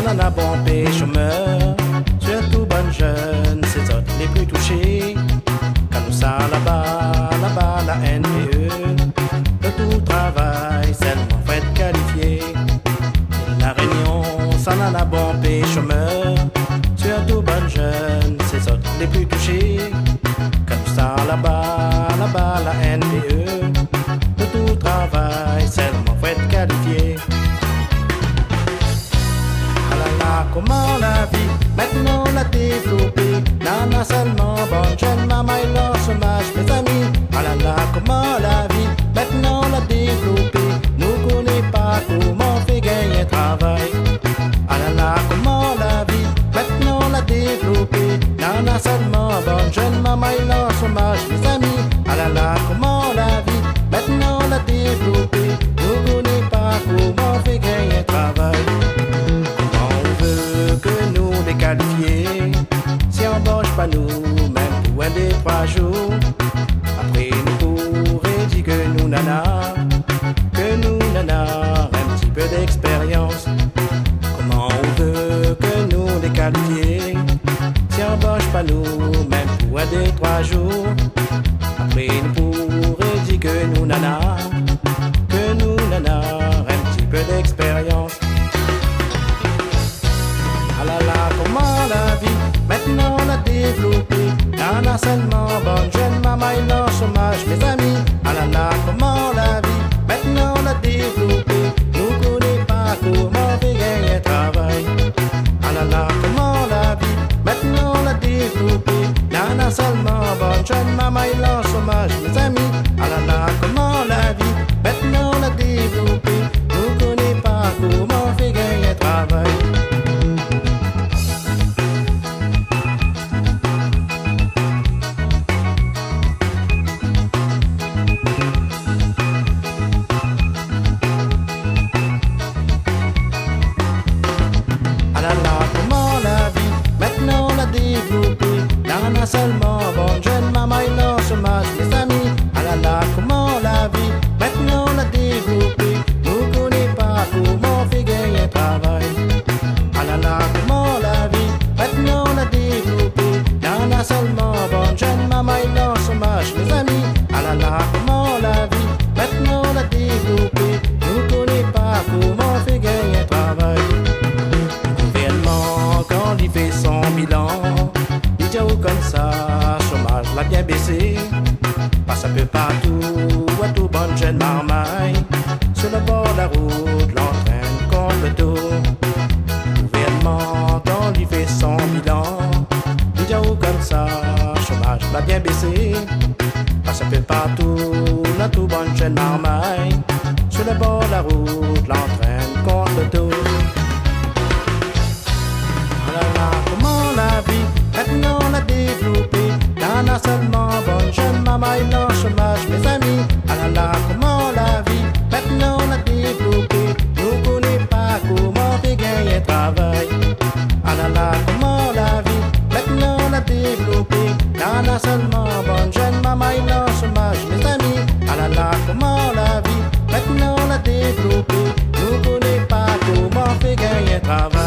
en a bon chômeur, surtout bonnes jeunes, c'est autres les plus touchés. Quand nous ça là-bas, la NPE, de tout travail, seulement faut être qualifié. La Réunion, ça en a bon chômeur, surtout bonnes jeunes, c'est autres les plus touchés. Quand nous ça là-bas, la NPE, de tout travail, seulement faut être qualifié. Comment la vie maintenant l'a développée. Nana seulement bonne jeune maman et leur chômage, mes amis. Ah là là, comment la vie maintenant l'a développée. Nous connaissons pas comment on fait gagner travail. Ah là là, comment la vie maintenant l'a développée. Nana seulement bonne jeune maman et leur chômage, mes amis. Ah là là, comment la vie maintenant l'a développée. Nous connaissons pas comment on fait gagner travail. Qualifiés, si on embauche pas nous, même pour un des 3 jours. Après nous pourrait dire que nous nana, un petit peu d'expérience. Comment on veut que nous les qualifier, si on embauche pas nous, même pour un des 3 jours. Après nous pourrait dire que nous nana, un petit peu d'expérience. Ah là là, comment la vie maintenant l'a développée. Nana seulement bonne jeune maman et leur chômage, mes amis. Ah là là, comment la vie maintenant l'a développée. Nous connaissons pas comment on fait gagner travail. Ah là là, comment la vie maintenant l'a développée. Nana seulement bonne jeune maman et leur chômage, mes amis. Ah là là, comment la vie maintenant l'a développée. Nous connaissons pas comment on fait gagner travail. Nana seulement bonne jeune maman et leur chômage, mes amis. Ah là là, comment la vie maintenant l'a développée. Nous connaissons pas comment on fait gagner travail. Ah là là, comment la vie maintenant l'a développée. Nana seulement bonne jeune maman et leur chômage, mes amis. Ah là là, comment la vie maintenant l'a développée. Nous connaissons pas comment on fait gagner travail. Gouvernement quand il fait son bilan, comme ça, chômage l'a bien baissé. Passe un peu partout, à tout bonne jeune marmaille. Sur le bord de la route, l'entraîne contre le dos. Gouvernement, quand il fait son bilan, dit comme ça, chômage l'a bien baissé. Passe un peu partout, à tout bonne jeune marmaille. Sur le bord de la route, l'entraîne contre le dos. Ah là là, comment la vie maintenant l'a développé. Nana seulement bonne jeune maman et leur chômage, mes amis. Ah là là, comment la vie maintenant l'a développé. Nous connaissons pas comment on fait gagner travail. Ah là là, comment la vie maintenant l'a développé. Nana seulement bonne jeune maman et leur chômage, mes amis. Ah là là, comment la vie maintenant l'a développé. Nous connaissons pas comment on fait gagner travail.